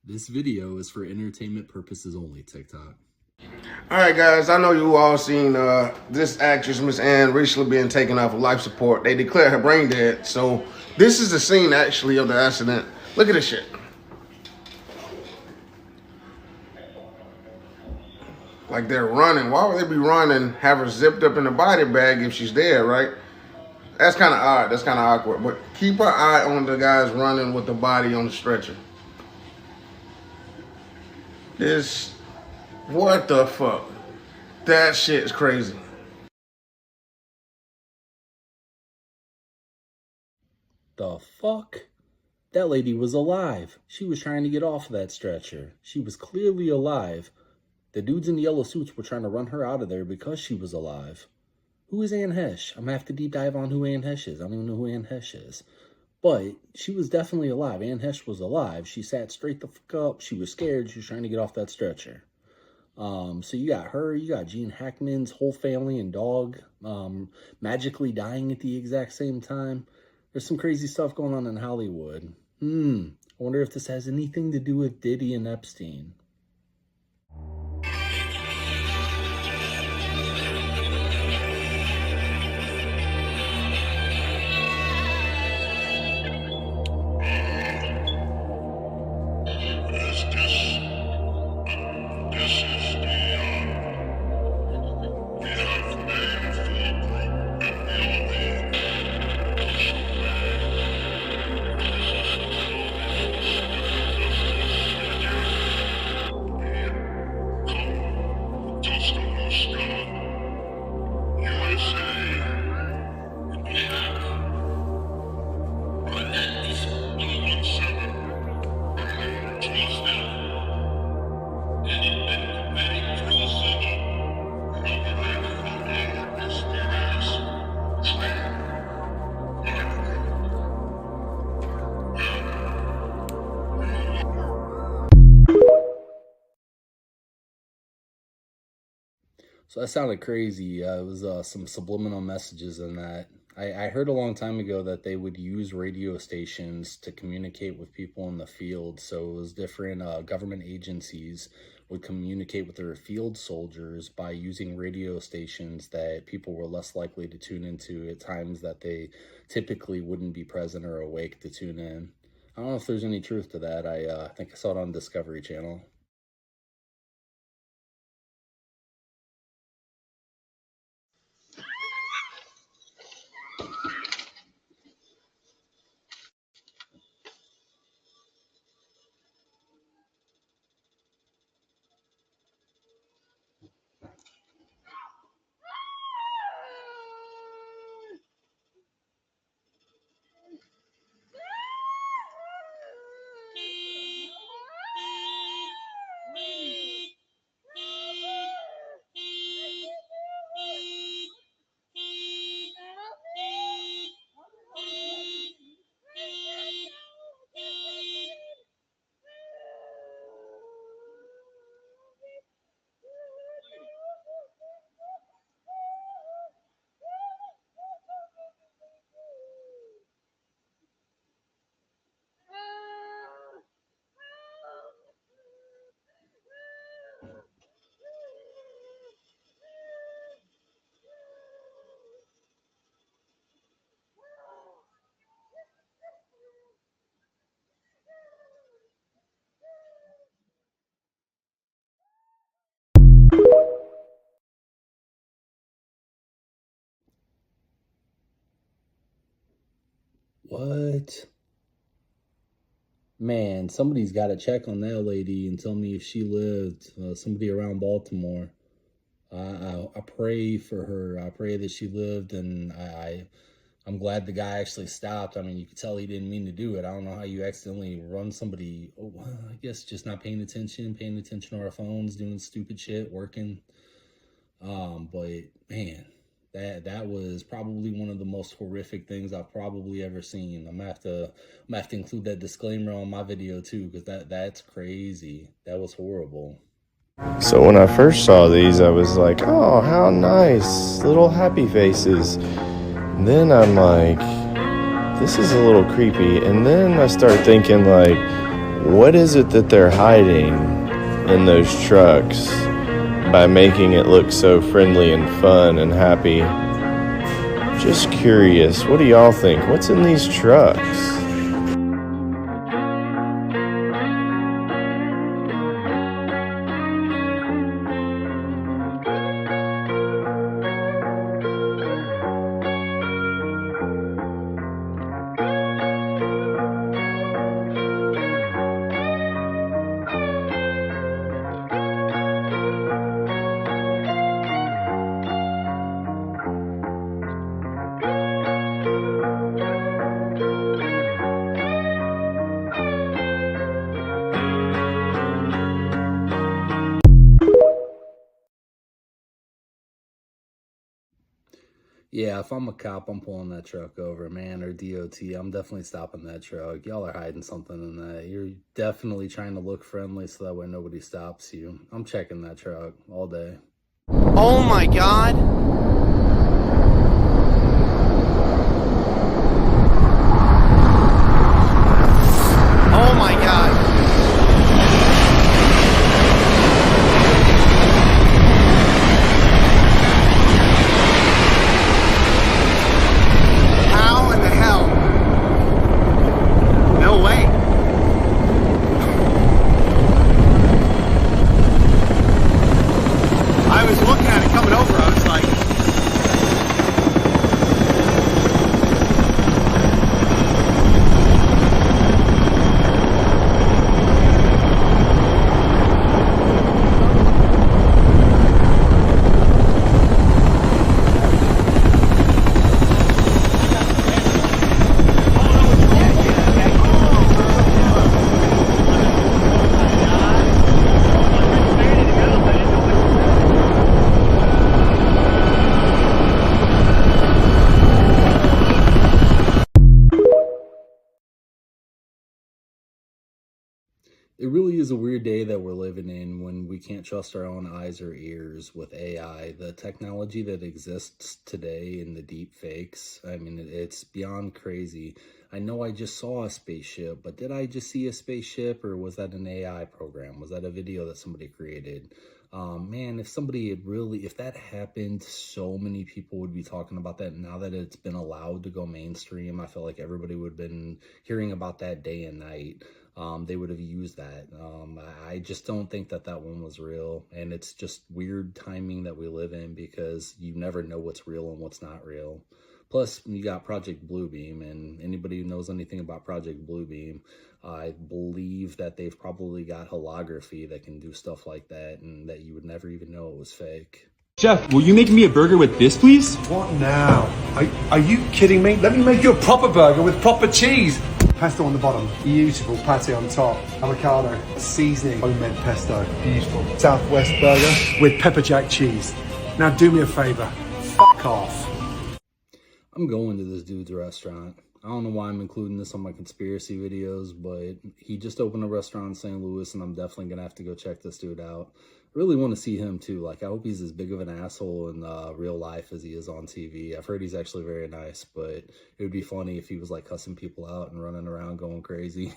This video is for entertainment purposes only, TikTok. All right, guys, I know you all seen this actress, Miss Ann, recently being taken off of life support. They declared her brain dead. So this is the scene, actually, of the accident. Look at this shit. Like they're running. Why would they be running, have her zipped up in a body bag if she's dead, right? That's kind of odd. That's kind of awkward. But keep our eye on the guys running with the body on the stretcher. What the fuck? That shit is crazy. The fuck? That lady was alive. She was trying to get off of that stretcher. She was clearly alive. The dudes in the yellow suits were trying to run her out of there because she was alive. Who is Anne Heche? I'm going to have to deep dive on who Anne Heche is. I don't even know who Anne Heche is. But she was definitely alive. Anne Heche was alive. She sat straight the fuck up. She was scared. She was trying to get off that stretcher. So you got her, you got Gene Hackman's whole family and dog magically dying at the exact same time. There's some crazy stuff going on in Hollywood. I wonder if this has anything to do with Diddy and Epstein. So that sounded crazy. It was some subliminal messages in that. I heard a long time ago that they would use radio stations to communicate with people in the field. So it was different government agencies would communicate with their field soldiers by using radio stations that people were less likely to tune into at times that they typically wouldn't be present or awake to tune in. I don't know if there's any truth to that. I think I saw it on Discovery Channel. What? Man, somebody's got to check on that lady and tell me if she lived. Somebody around Baltimore. I pray for her. I pray that she lived, and I'm glad the guy actually stopped. I mean, you could tell he didn't mean to do it. I don't know how you accidentally run somebody. Oh, I guess just not paying attention to our phones, doing stupid shit, working. But man, that was probably one of the most horrific things I've probably ever seen. I'm gonna have to include that disclaimer on my video too, because that's crazy. That was horrible. So when I first saw these, I was like, oh, how nice, little happy faces. And then I'm like, this is a little creepy. And then I start thinking like, What is it that they're hiding in those trucks by making it look so friendly and fun and happy? Just curious, what do y'all think? What's in these trucks? Yeah, if I'm a cop, I'm pulling that truck over, man, or DOT. I'm definitely stopping that truck. Y'all are hiding something in that. You're definitely trying to look friendly so that way nobody stops you. I'm checking that truck all day. Oh my God. Oh my God. How in the hell? No way. I was looking at it coming over. I was like, It really is a weird day that we're living in when we can't trust our own eyes or ears with AI. The technology that exists today in the deep fakes, I mean, it's beyond crazy. I know I just saw a spaceship, but did I just see a spaceship, or was that an AI program? Was that a video that somebody created? Man, if that happened, so many people would be talking about that. Now that it's been allowed to go mainstream, I feel like everybody would have been hearing about that day and night. They would have used that. I just don't think that one was real. And it's just weird timing that we live in, because you never know what's real and what's not real. Plus, you got Project Bluebeam, and anybody who knows anything about Project Bluebeam, I believe that they've probably got holography that can do stuff like that, and that you would never even know it was fake. Chef, will you make me a burger with this, please? What now? Are you kidding me? Let me make you a proper burger with proper cheese. Pesto on the bottom, beautiful patty on top, avocado, seasoning, homemade pesto, beautiful. Southwest burger with pepper jack cheese. Now do me a favor, fuck off. I'm going to this dude's restaurant. I don't know why I'm including this on my conspiracy videos, but he just opened a restaurant in St. Louis, and I'm definitely going to have to go check this dude out. I really want to see him too. Like, I hope he's as big of an asshole in real life as he is on TV. I've heard he's actually very nice, but it would be funny if he was like cussing people out and running around going crazy.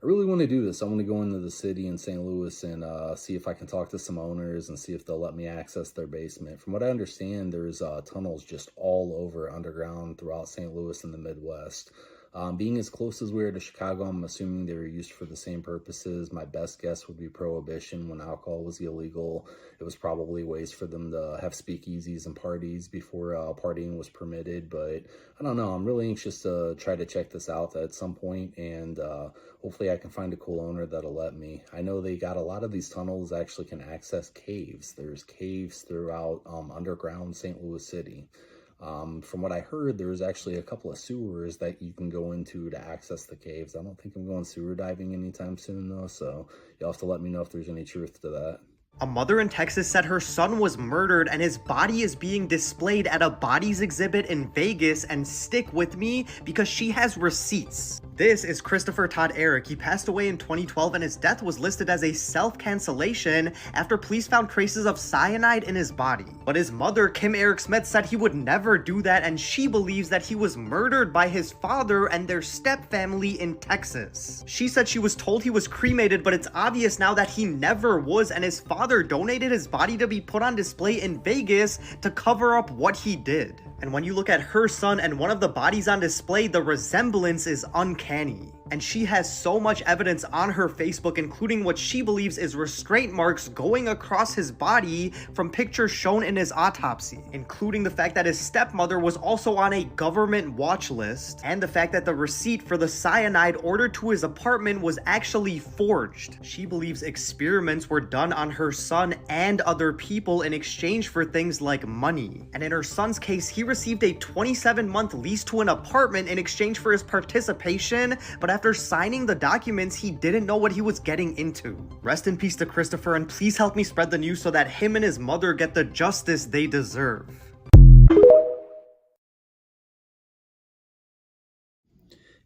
I really want to do this. I want to go into the city in St. Louis and see if I can talk to some owners and see if they'll let me access their basement. From what I understand, there's tunnels just all over underground throughout St. Louis and the Midwest. Being as close as we are to Chicago, I'm assuming they were used for the same purposes. My best guess would be Prohibition. When alcohol was illegal, it was probably ways for them to have speakeasies and parties before partying was permitted. But I don't know. I'm really anxious to try to check this out at some point, and hopefully I can find a cool owner that'll let me. I know they got a lot of these tunnels actually can access caves. There's caves throughout underground St. Louis City. From what I heard, there's actually a couple of sewers that you can go into to access the caves. I don't think I'm going sewer diving anytime soon, though, so you'll have to let me know if there's any truth to that. A mother in Texas said her son was murdered and his body is being displayed at a bodies exhibit in Vegas, and stick with me because she has receipts. This is Christopher Todd Eric. He passed away in 2012 and his death was listed as a self-cancellation after police found traces of cyanide in his body. But his mother, Kim Eric Smith, said he would never do that, and she believes that he was murdered by his father and their step-family in Texas. She said she was told he was cremated, but it's obvious now that he never was, and his father donated his body to be put on display in Vegas to cover up what he did. And when you look at her son and one of the bodies on display, the resemblance is uncanny. And she has so much evidence on her Facebook, including what she believes is restraint marks going across his body from pictures shown in his autopsy, including the fact that his stepmother was also on a government watch list, and the fact that the receipt for the cyanide ordered to his apartment was actually forged. She believes experiments were done on her son and other people in exchange for things like money. And in her son's case, he received a 27-month lease to an apartment in exchange for his participation, but after signing the documents, he didn't know what he was getting into. Rest in peace to Christopher, and please help me spread the news so that him and his mother get the justice they deserve.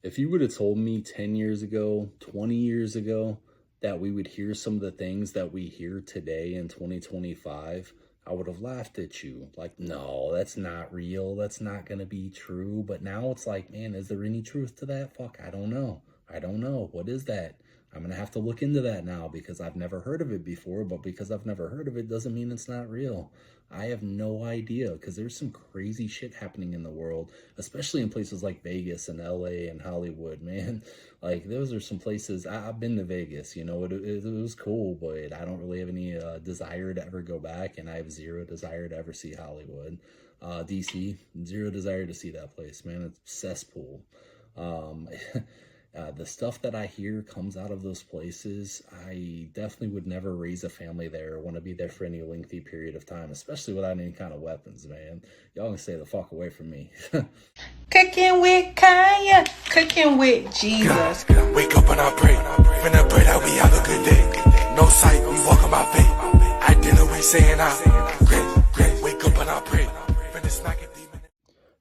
If you would have told me 10 years ago, 20 years ago, that we would hear some of the things that we hear today in 2025, I would have laughed at you. Like, no, that's not real. That's not going to be true. But now it's like, man, is there any truth to that? Fuck, I don't know. I don't know. What is that? I'm going to have to look into that now because I've never heard of it before. But because I've never heard of it doesn't mean it's not real. I have no idea because there's some crazy shit happening in the world, especially in places like Vegas and LA and Hollywood, man. Like, those are some places. I've been to Vegas, you know, it was cool, but I don't really have any desire to ever go back, and I have zero desire to ever see Hollywood. DC, zero desire to see that place, man. It's a cesspool. The stuff that I hear comes out of those places. I definitely would never raise a family there or want to be there for any lengthy period of time, especially without any kind of weapons, man. Y'all can stay the fuck away from me. Cooking with Kanye, cooking with Jesus. Wake up and I pray. Finna pray that we have a good day. No sight, we walk on my faith. I dinner we saying great. Wake up and I pray. Finna smack it.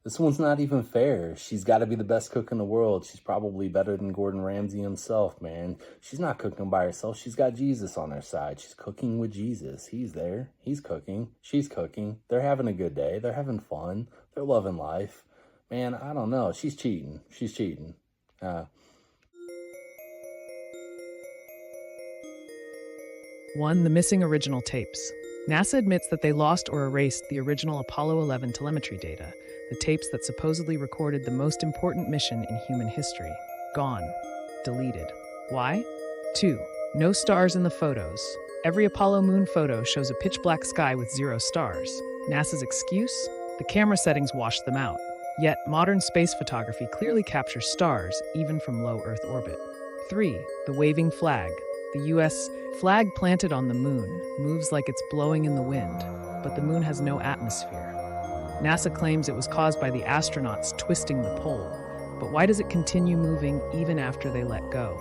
This one's not even fair. She's got to be the best cook in the world. She's probably better than Gordon Ramsay himself, man. She's not cooking by herself. She's got Jesus on her side. She's cooking with Jesus. He's there. He's cooking. She's cooking. They're having a good day. They're having fun. They're loving life. Man, I don't know. She's cheating. She's cheating. 1. The missing original tapes. NASA admits that they lost or erased the original Apollo 11 telemetry data, the tapes that supposedly recorded the most important mission in human history. Gone. Deleted. Why? 2. No stars in the photos. Every Apollo moon photo shows a pitch-black sky with 0 stars. NASA's excuse? The camera settings washed them out. Yet, modern space photography clearly captures stars, even from low Earth orbit. 3. The waving flag. The U.S. flag planted on the moon moves like it's blowing in the wind, but the moon has no atmosphere. NASA claims it was caused by the astronauts twisting the pole, but why does it continue moving even after they let go?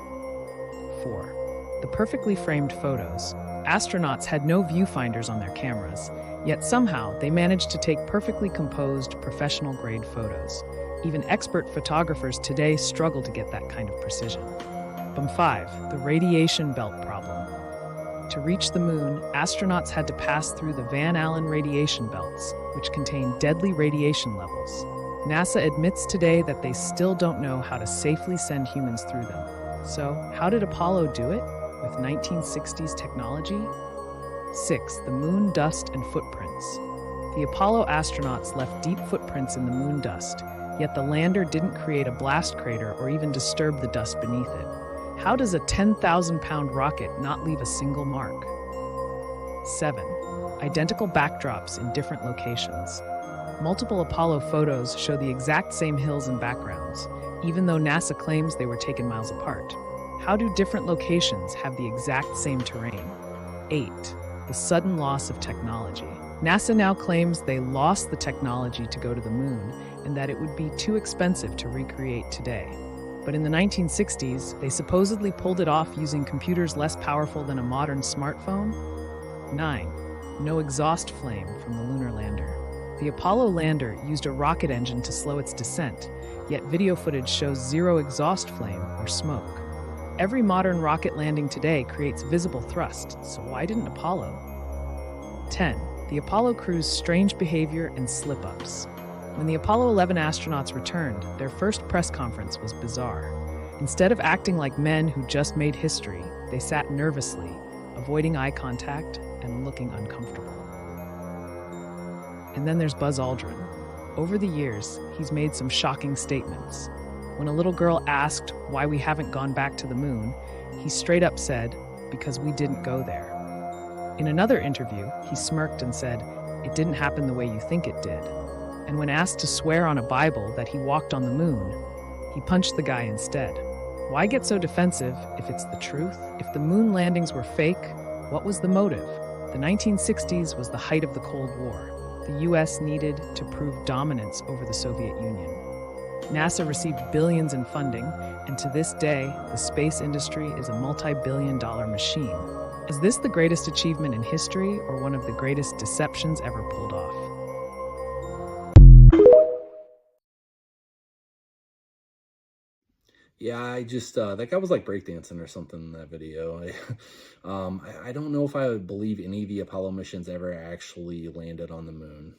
4. The perfectly framed photos. Astronauts had no viewfinders on their cameras, yet somehow they managed to take perfectly composed, professional-grade photos. Even expert photographers today struggle to get that kind of precision. 5. The radiation belt problem. To reach the moon, astronauts had to pass through the Van Allen radiation belts, which contain deadly radiation levels. NASA admits today that they still don't know how to safely send humans through them. So, how did Apollo do it? With 1960s technology? 6. The moon dust and footprints. The Apollo astronauts left deep footprints in the moon dust, yet the lander didn't create a blast crater or even disturb the dust beneath it. How does a 10,000-pound rocket not leave a single mark? 7. Identical backdrops in different locations. Multiple Apollo photos show the exact same hills and backgrounds, even though NASA claims they were taken miles apart. How do different locations have the exact same terrain? 8. The sudden loss of technology. NASA now claims they lost the technology to go to the moon and that it would be too expensive to recreate today. But in the 1960s, they supposedly pulled it off using computers less powerful than a modern smartphone. 9. No exhaust flame from the lunar lander. The Apollo lander used a rocket engine to slow its descent, yet video footage shows zero exhaust flame or smoke. Every modern rocket landing today creates visible thrust, so why didn't Apollo? 10. The Apollo crew's strange behavior and slip-ups. When the Apollo 11 astronauts returned, their first press conference was bizarre. Instead of acting like men who just made history, they sat nervously, avoiding eye contact and looking uncomfortable. And then there's Buzz Aldrin. Over the years, he's made some shocking statements. When a little girl asked why we haven't gone back to the moon, he straight up said, "Because we didn't go there." In another interview, he smirked and said, "It didn't happen the way you think it did." And when asked to swear on a Bible that he walked on the moon, he punched the guy instead. Why get so defensive if it's the truth? If the moon landings were fake, what was the motive? The 1960s was the height of the Cold War. The US needed to prove dominance over the Soviet Union. NASA received billions in funding, and to this day, the space industry is a multi-billion-dollar machine. Is this the greatest achievement in history or one of the greatest deceptions ever pulled off? Yeah, I just that guy was like breakdancing or something in that video. I don't know if I would believe any of the Apollo missions ever actually landed on the moon.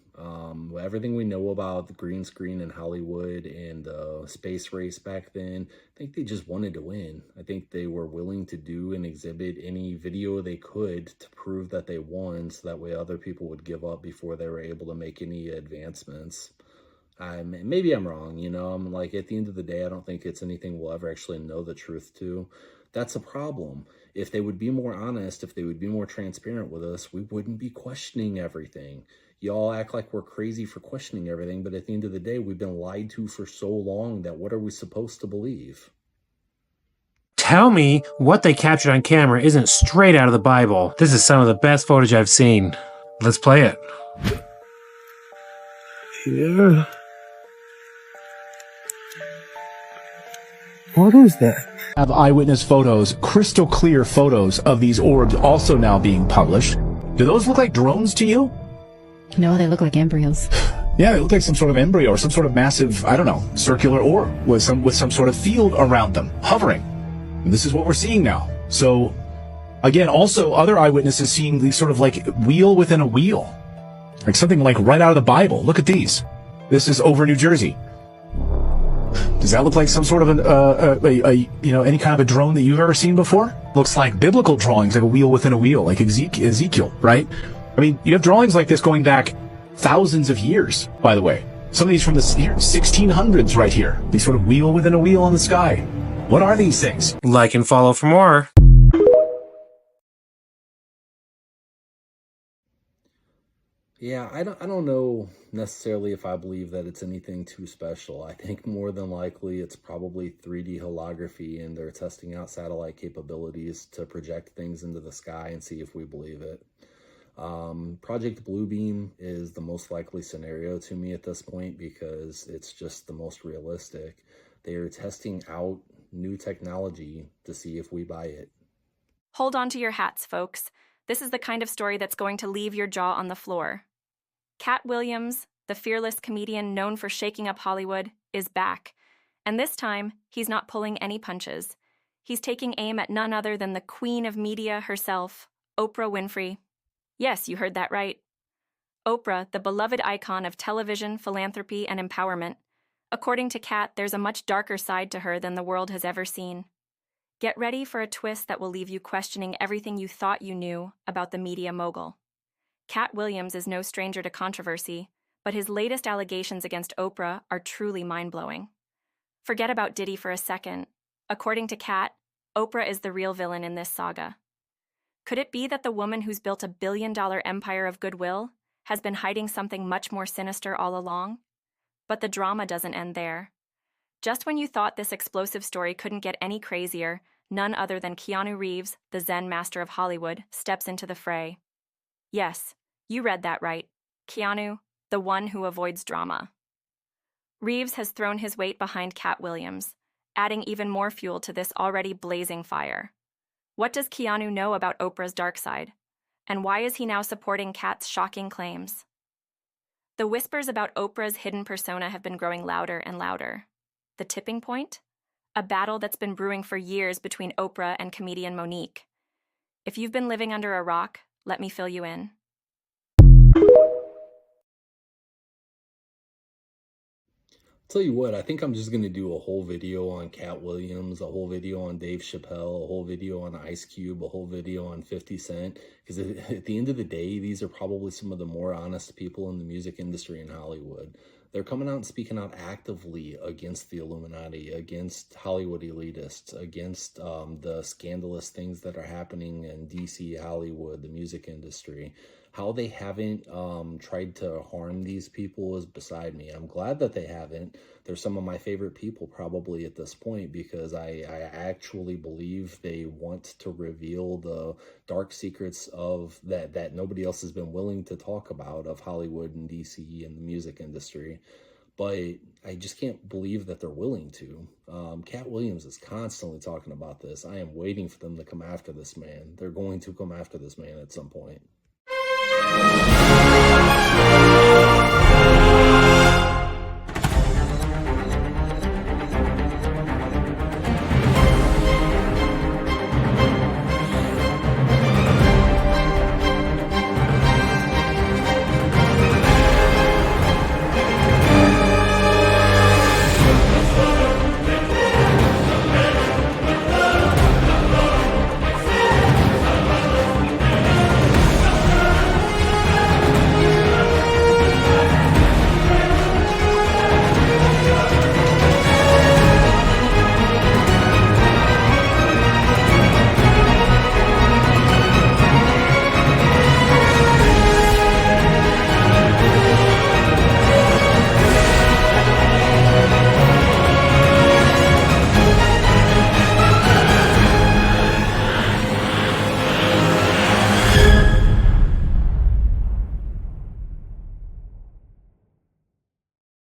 Everything we know about the green screen in Hollywood and the space race back then, I think they just wanted to win. I think they were willing to do and exhibit any video they could to prove that they won, so that way other people would give up before they were able to make any advancements. Maybe I'm wrong, I'm like, at the end of the day, I don't think it's anything we'll ever actually know the truth to. That's a problem. If they would be more honest, if they would be more transparent with us, we wouldn't be questioning everything. Y'all act like we're crazy for questioning everything, but at the end of the day, we've been lied to for so long that what are we supposed to believe? Tell me what they captured on camera isn't straight out of the Bible. This is some of the best footage I've seen. Let's play it. Yeah. What is that? Have eyewitness photos, crystal clear photos of these orbs also now being published. Do those look like drones to you? No, they look like embryos. Yeah, they look like some sort of embryo or some sort of massive, I don't know, circular orb with some sort of field around them, hovering. And this is what we're seeing now. So, again, also other eyewitnesses seeing these sort of like wheel within a wheel. Like something like right out of the Bible. Look at these. This is over New Jersey. Does that look like some sort of any kind of a drone that you've ever seen before? Looks like biblical drawings, like a wheel within a wheel, like Ezekiel, right? I mean, you have drawings like this going back thousands of years, by the way. Some of these from the 1600s right here. These sort of wheel within a wheel on the sky. What are these things? Like and follow for more. Yeah, I don't know necessarily if I believe that it's anything too special. I think more than likely it's probably 3D holography, and they're testing out satellite capabilities to project things into the sky and see if we believe it. Project Bluebeam is the most likely scenario to me at this point because it's just the most realistic. They are testing out new technology to see if we buy it. Hold on to your hats, folks. This is the kind of story that's going to leave your jaw on the floor. Cat Williams, the fearless comedian known for shaking up Hollywood, is back. And this time, he's not pulling any punches. He's taking aim at none other than the queen of media herself, Oprah Winfrey. Yes, you heard that right. Oprah, the beloved icon of television, philanthropy, and empowerment. According to Cat, there's a much darker side to her than the world has ever seen. Get ready for a twist that will leave you questioning everything you thought you knew about the media mogul. Cat Williams is no stranger to controversy, but his latest allegations against Oprah are truly mind-blowing. Forget about Diddy for a second. According to Cat, Oprah is the real villain in this saga. Could it be that the woman who's built a billion-dollar empire of goodwill has been hiding something much more sinister all along? But the drama doesn't end there. Just when you thought this explosive story couldn't get any crazier, none other than Keanu Reeves, the Zen master of Hollywood, steps into the fray. Yes, you read that right. Keanu, the one who avoids drama. Reeves has thrown his weight behind Cat Williams, adding even more fuel to this already blazing fire. What does Keanu know about Oprah's dark side? And why is he now supporting Cat's shocking claims? The whispers about Oprah's hidden persona have been growing louder and louder. The tipping point? A battle that's been brewing for years between Oprah and comedian Monique. If you've been living under a rock, let me fill you in. Tell you what, I think I'm just gonna do a whole video on Cat Williams, a whole video on Dave Chappelle, a whole video on Ice Cube, a whole video on 50 Cent, because at the end of the day, these are probably some of the more honest people in the music industry in Hollywood. They're coming out and speaking out actively against the Illuminati, against Hollywood elitists, against the scandalous things that are happening in DC, Hollywood, the music industry. How they haven't tried to harm these people is beside me. I'm glad that they haven't. They're some of my favorite people probably at this point, because I actually believe they want to reveal the dark secrets of that nobody else has been willing to talk about, of Hollywood and DC and the music industry. But I just can't believe that they're willing to. Cat Williams is constantly talking about this. I am waiting for them to come after this man. They're going to come after this man at some point.